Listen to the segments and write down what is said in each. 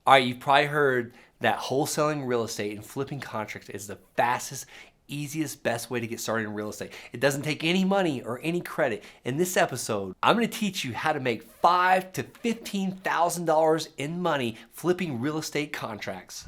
All right, you've probably heard that wholesaling real estate and flipping contracts is the fastest, easiest, best way to get started in real estate. It doesn't take any money or any credit. In this episode, I'm going to teach you how to make $5,000 to $15,000 in money flipping real estate contracts.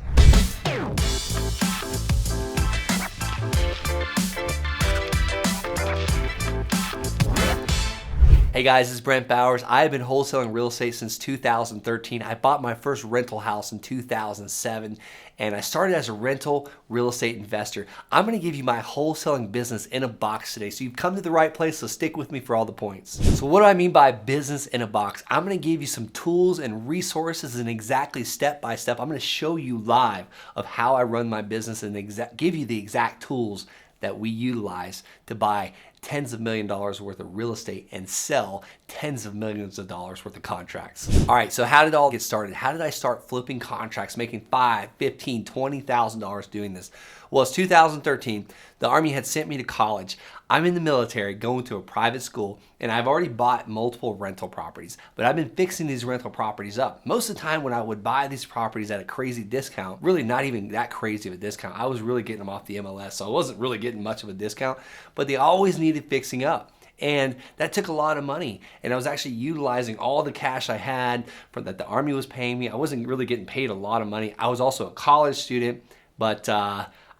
Hey guys, this is Brent Bowers. I have been wholesaling real estate since 2013. I bought my first rental house in 2007, and I started as a rental real estate investor. I'm going to give you my wholesaling business in a box today, so you've come to the right place, so stick with me for all the points. So what do I mean by business in a box? I'm going to give you some tools and resources and exactly step by step. I'm going to show you live of how I run my business and give you the exact tools that we utilize to buy tens of millions of dollars worth of real estate and sell tens of millions of dollars worth of contracts. All right, so how did it all get started? How did I start flipping contracts, making $5,000, $15,000, $20,000 doing this? Well, it's 2013. The Army had sent me to college. I'm in the military going to a private school, and I've already bought multiple rental properties, but I've been fixing these rental properties up. Most of the time when I would buy these properties at a crazy discount, really not even that crazy of a discount, I was really getting them off the MLS, so I wasn't really getting much of a discount, but they always needed fixing up. And that took a lot of money. And I was actually utilizing all the cash I had that the Army was paying me. I wasn't really getting paid a lot of money. I was also a college student, but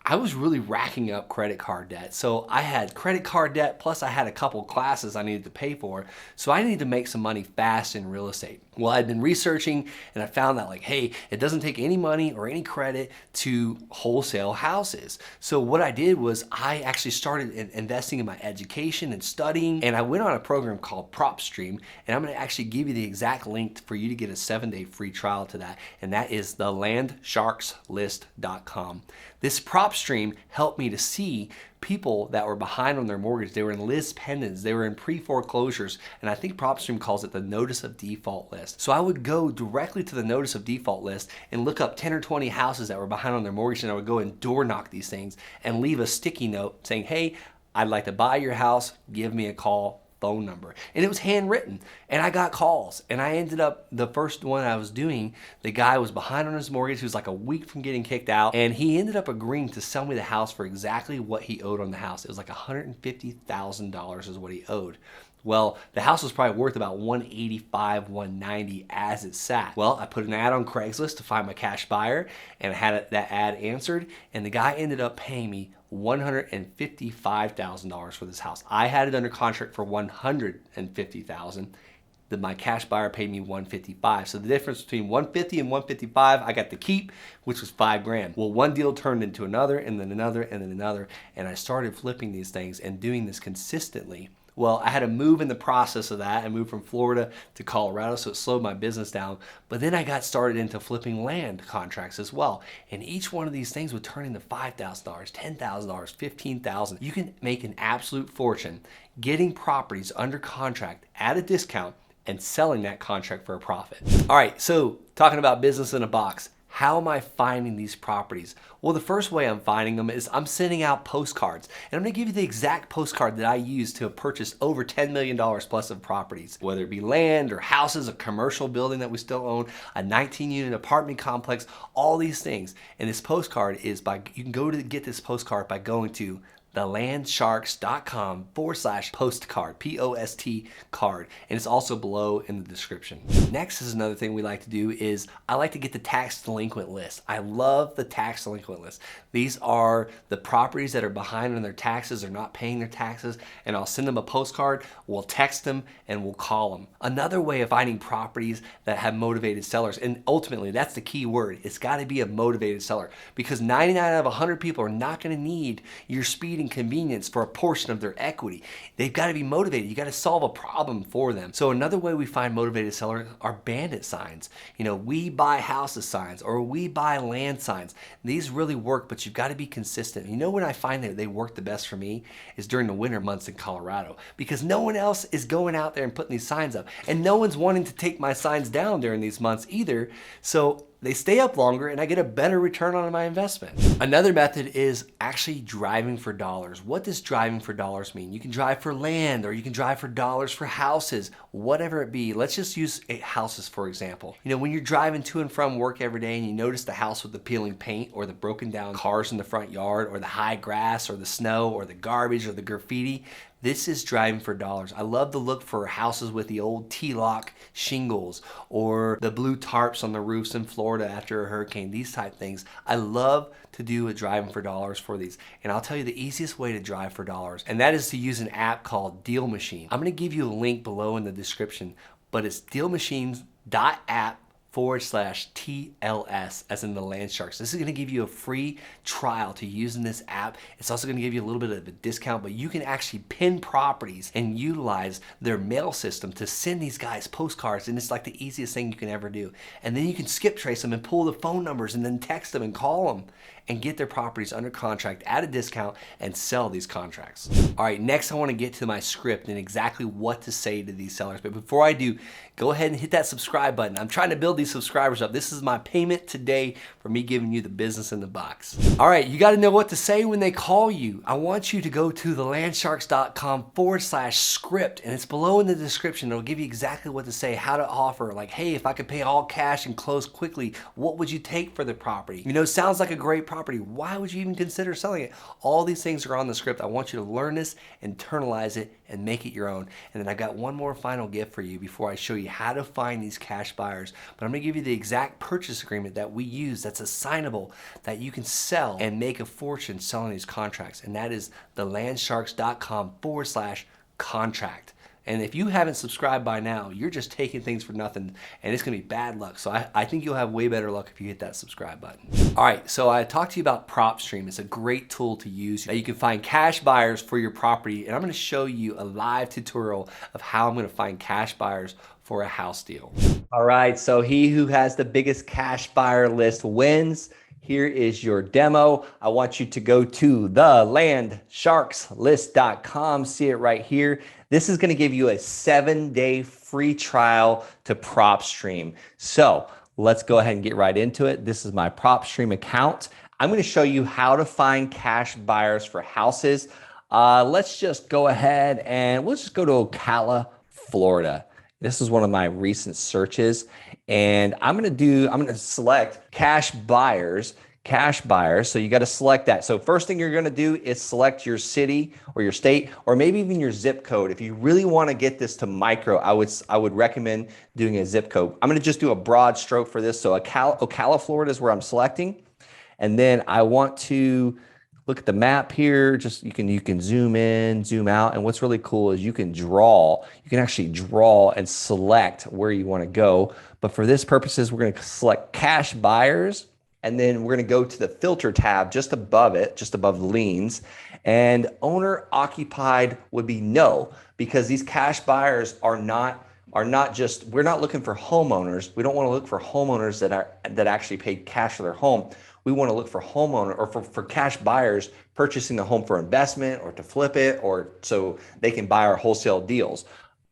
I was really racking up credit card debt. So I had credit card debt, plus I had a couple classes I needed to pay for. So I needed to make some money fast in real estate. Well, I'd been researching and I found that hey, it doesn't take any money or any credit to wholesale houses. So what I did was I actually started investing in my education and studying, and I went on a program called PropStream, and I'm gonna actually give you the exact link for you to get a 7-day free trial to that, and that is thelandsharkslist.com. This PropStream helped me to see people that were behind on their mortgage. They were in lis pendens, they were in pre-foreclosures, and I think PropStream calls it the notice of default list. So I would go directly to the notice of default list and look up 10 or 20 houses that were behind on their mortgage, and I would go and door knock these things and leave a sticky note saying, hey, I'd like to buy your house, give me a call, phone number. And it was handwritten, and I got calls, and I ended up, the first one I was doing, the guy was behind on his mortgage. He was like a week from getting kicked out, and he ended up agreeing to sell me the house for exactly what he owed on the house. It was like $150,000 is what he owed. Well, the house was probably worth about $185,000, $190,000 as it sat. Well, I put an ad on Craigslist to find my cash buyer, and I had that ad answered, and the guy ended up paying me $155,000 for this house. I had it under contract for $150,000. My cash buyer paid me $155,000. So the difference between $150,000 and $155,000, I got to keep, which was $5,000. Well, one deal turned into another, and then another, and then another, and I started flipping these things and doing this consistently. Well, I had to move in the process of that. I moved from Florida to Colorado, so it slowed my business down. But then I got started into flipping land contracts as well. And each one of these things would turn into $5,000, $10,000, $15,000. You can make an absolute fortune getting properties under contract at a discount and selling that contract for a profit. All right, so talking about business in a box. How am I finding these properties? Well, the first way I'm finding them is I'm sending out postcards. And I'm gonna give you the exact postcard that I use to purchase over $10 million plus of properties, whether it be land or houses, a commercial building that we still own, a 19-unit apartment complex, all these things. And this postcard is you can go to get this postcard by going to thelandsharks.com/postcard, P-O-S-T card, and it's also below in the description. Next is another thing we like to do is I like to get the tax delinquent list. I love the tax delinquent list. These are the properties that are behind on their taxes or not paying their taxes, and I'll send them a postcard, we'll text them, and we'll call them. Another way of finding properties that have motivated sellers, and ultimately that's the key word, it's gotta be a motivated seller, because 99 out of 100 people are not gonna need your speed and convenience for a portion of their equity. They've got to be motivated. You got to solve a problem for them. So another way we find motivated sellers are bandit signs. We buy houses signs or we buy land signs. These really work, but you've got to be consistent. When I find that they work the best for me is during the winter months in Colorado, because no one else is going out there and putting these signs up, and no one's wanting to take my signs down during these months either. So they stay up longer and I get a better return on my investment. Another method is actually driving for dollars. What does driving for dollars mean? You can drive for land, or you can drive for dollars for houses, whatever it be. Let's just use houses for example. You know, when you're driving to and from work every day and you notice the house with the peeling paint or the broken down cars in the front yard or the high grass or the snow or the garbage or the graffiti, this is driving for dollars. I love to look for houses with the old T-lock shingles or the blue tarps on the roofs in Florida after a hurricane, these type things. I love to do a driving for dollars for these. And I'll tell you the easiest way to drive for dollars, and that is to use an app called Deal Machine. I'm gonna give you a link below in the description, but it's dealmachines.app/TLS, as in the land sharks. This is gonna give you a free trial to using this app. It's also gonna give you a little bit of a discount, but you can actually pin properties and utilize their mail system to send these guys postcards, and it's like the easiest thing you can ever do. And then you can skip trace them and pull the phone numbers and then text them and call them and get their properties under contract at a discount and sell these contracts. All right, next I wanna get to my script and exactly what to say to these sellers. But before I do, go ahead and hit that subscribe button. I'm trying to build these subscribers up. This is my payment today for me giving you the business in the box. All right, you gotta know what to say when they call you. I want you to go to thelandsharks.com/script, and it's below in the description. It'll give you exactly what to say, how to offer, like, hey, if I could pay all cash and close quickly, what would you take for the property? You know, sounds like a great property. Why would you even consider selling it? All these things are on the script. I want you to learn this, internalize it, and make it your own. And then I got one more final gift for you before I show you how to find these cash buyers. But I'm gonna give you the exact purchase agreement that we use that's assignable, that you can sell and make a fortune selling these contracts. And that is thelandsharks.com/contract. And if you haven't subscribed by now, you're just taking things for nothing, and it's gonna be bad luck. So I think you'll have way better luck if you hit that subscribe button. All right, so I talked to you about PropStream. It's a great tool to use. You can find cash buyers for your property, and I'm gonna show you a live tutorial of how I'm gonna find cash buyers for a house deal. All right, so he who has the biggest cash buyer list wins. Here is your demo. I want you to go to thelandsharkslist.com. See it right here. This is gonna give you a 7-day free trial to PropStream. So let's go ahead and get right into it. This is my PropStream account. I'm gonna show you how to find cash buyers for houses. Let's just go ahead and let's just go to Ocala, Florida. This is one of my recent searches, and I'm gonna select cash buyers. So you got to select that. So first thing you're going to do is select your city or your state, or maybe even your zip code. If you really want to get this to micro, I would recommend doing a zip code. I'm going to just do a broad stroke for this. So Ocala, Florida is where I'm selecting. And then I want to look at the map here. Just you can zoom in, zoom out. And what's really cool is you can actually draw and select where you want to go. But for this purposes, we're going to select cash buyers. And then we're going to go to the filter tab just above it, just above liens. And owner occupied would be no, because these cash buyers are not just, we're not looking for homeowners. We don't want to look for homeowners that actually paid cash for their home. We want to look for homeowner or for cash buyers purchasing the home for investment or to flip it, or so they can buy our wholesale deals.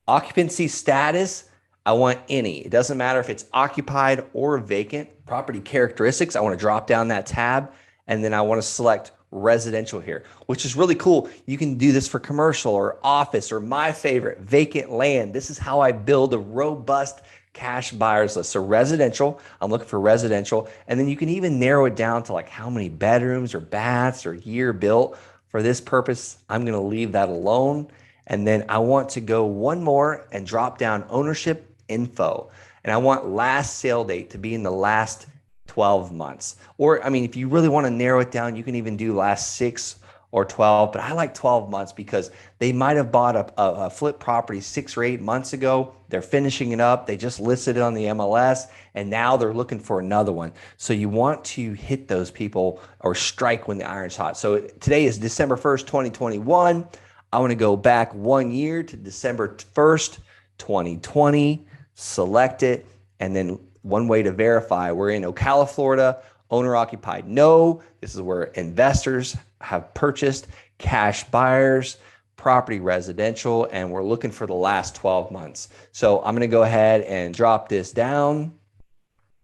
Occupancy status, I want any. It doesn't matter if it's occupied or vacant. Property characteristics, I want to drop down that tab, and then I want to select residential here, which is really cool. You can do this for commercial or office, or my favorite, vacant land. This is how I build a robust cash buyers list. So residential, I'm looking for residential, and then you can even narrow it down to like how many bedrooms or baths or year built. For this purpose, I'm going to leave that alone. And then I want to go one more and drop down ownership info. And I want last sale date to be in the last 12 months. Or, I mean, if you really want to narrow it down, you can even do last 6 or 12, but I like 12 months because they might have bought a flip property 6 or 8 months ago. They're finishing it up. They just listed it on the MLS, and now they're looking for another one. So you want to hit those people or strike when the iron's hot. So today is December 1st, 2021. I want to go back 1 year to December 1st, 2020, select it, and then one way to verify, we're in Ocala, Florida, owner occupied, no. This is where investors have purchased, cash buyers, property residential, and we're looking for the last 12 months. So I'm going to go ahead and drop this down,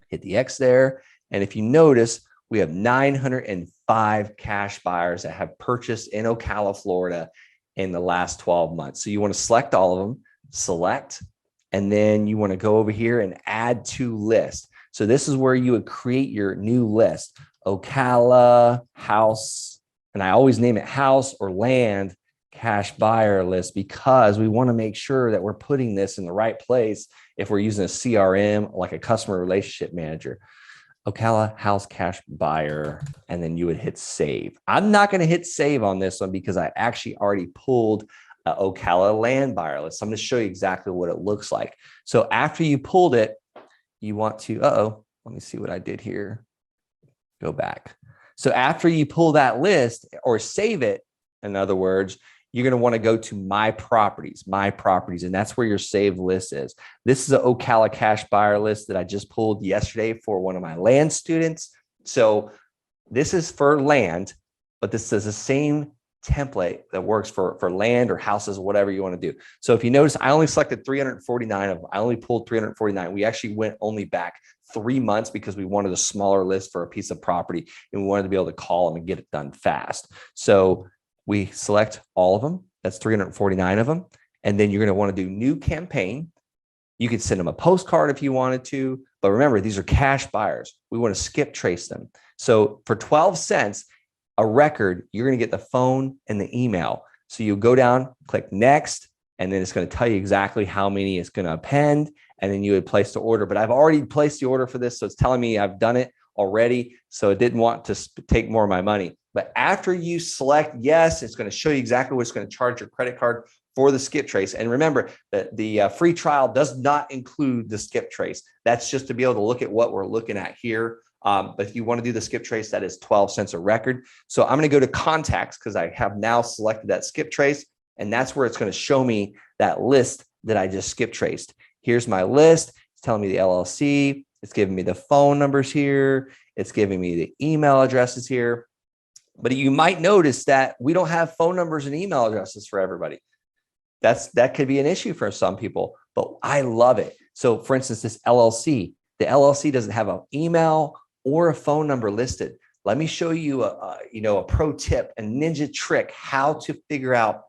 hit the X there. And if you notice, we have 905 cash buyers that have purchased in Ocala, Florida in the last 12 months. So you want to select all of them, select, And then you want to go over here and add to list. So this is where you would create your new list. Ocala house, and I always name it house or land cash buyer list because we want to make sure that we're putting this in the right place if we're using a CRM, like a customer relationship manager. Ocala house cash buyer, and then you would hit save. I'm not going to hit save on this one because I actually already pulled Ocala land buyer list. So I'm going to show you exactly what it looks like. So after you pulled it, you want to, let me see what I did here. Go back. So after you pull that list or save it, in other words, you're going to want to go to my properties, and that's where your saved list is. This is an Ocala cash buyer list that I just pulled yesterday for one of my land students. So this is for land, but this is the same template that works for land or houses, whatever you want to do. So if you notice, I only selected 349 of them. I only pulled 349. We actually went only back 3 months because we wanted a smaller list for a piece of property and we wanted to be able to call them and get it done fast. So we select all of them. That's 349 of them. And then you're going to want to do new campaign. You could send them a postcard if you wanted to, but remember, these are cash buyers. We want to skip trace them. So for 12 cents a record, you're going to get the phone and the email. So you go down, click next, and then it's going to tell you exactly how many it's going to append, and then you would place the order. But I've already placed the order for this, so it's telling me I've done it already, so it didn't want to take more of my money. But after you select yes, it's going to show you exactly what it's going to charge your credit card for the skip trace. And remember that the free trial does not include the skip trace. That's just to be able to look at what we're looking at here. But if you want to do the skip trace, that is 12 cents a record. So I'm going to go to contacts because I have now selected that skip trace. And that's where it's going to show me that list that I just skip traced. Here's my list. It's telling me the LLC. It's giving me the phone numbers here. It's giving me the email addresses here. But you might notice that we don't have phone numbers and email addresses for everybody. That could be an issue for some people, but I love it. So for instance, this LLC, the LLC doesn't have an email or a phone number listed. Let me show you a pro tip, a ninja trick, how to figure out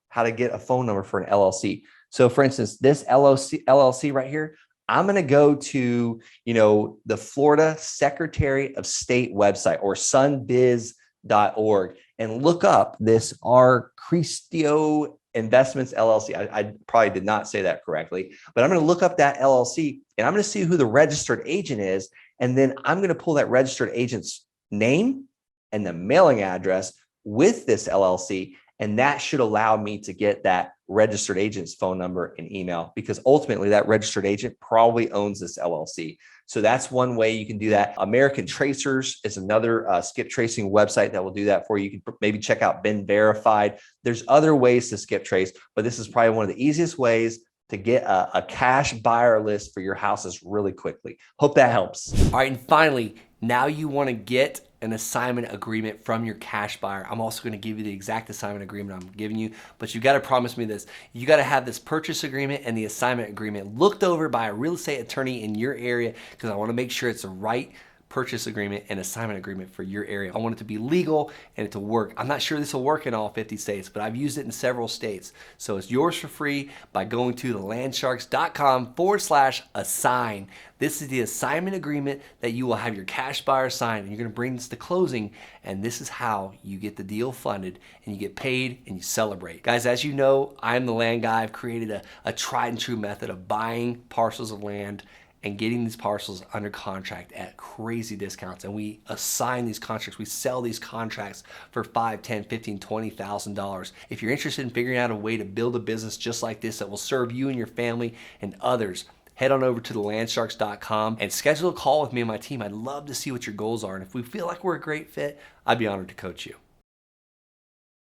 how to get a phone number for an LLC. So for instance, this LLC right here, I'm going to go to, the Florida Secretary of State website or sunbiz.org and look up this R. Cristio Investments LLC. I probably did not say that correctly, but I'm going to look up that LLC and I'm going to see who the registered agent is. And then I'm going to pull that registered agent's name and the mailing address with this LLC. And that should allow me to get that registered agent's phone number and email, because ultimately that registered agent probably owns this LLC. So that's one way you can do that. American Tracers is another skip tracing website that will do that for you. You can maybe check out Been Verified. There's other ways to skip trace, but this is probably one of the easiest ways to get a cash buyer list for your houses really quickly. Hope that helps. All right, and finally, now you want to get an assignment agreement from your cash buyer. I'm also going to give you the exact assignment agreement I'm giving you, but you got to promise me this. You got to have this purchase agreement and the assignment agreement looked over by a real estate attorney in your area, because I want to make sure it's the right purchase agreement and assignment agreement for your area. I want it to be legal and it to work. I'm not sure this will work in all 50 states, but I've used it in several states. So it's yours for free by going to thelandsharks.com/assign. This is the assignment agreement that you will have your cash buyer sign, and you're going to bring this to closing, and this is how you get the deal funded and you get paid and you celebrate. Guys, as you know, I'm the land guy. I've created a tried and true method of buying parcels of land and getting these parcels under contract at crazy discounts. And we assign these contracts, we sell these contracts for $5, $10, $15, $20,000. If you're interested in figuring out a way to build a business just like this that will serve you and your family and others, head on over to thelandsharks.com and schedule a call with me and my team. I'd love to see what your goals are. And if we feel like we're a great fit, I'd be honored to coach you.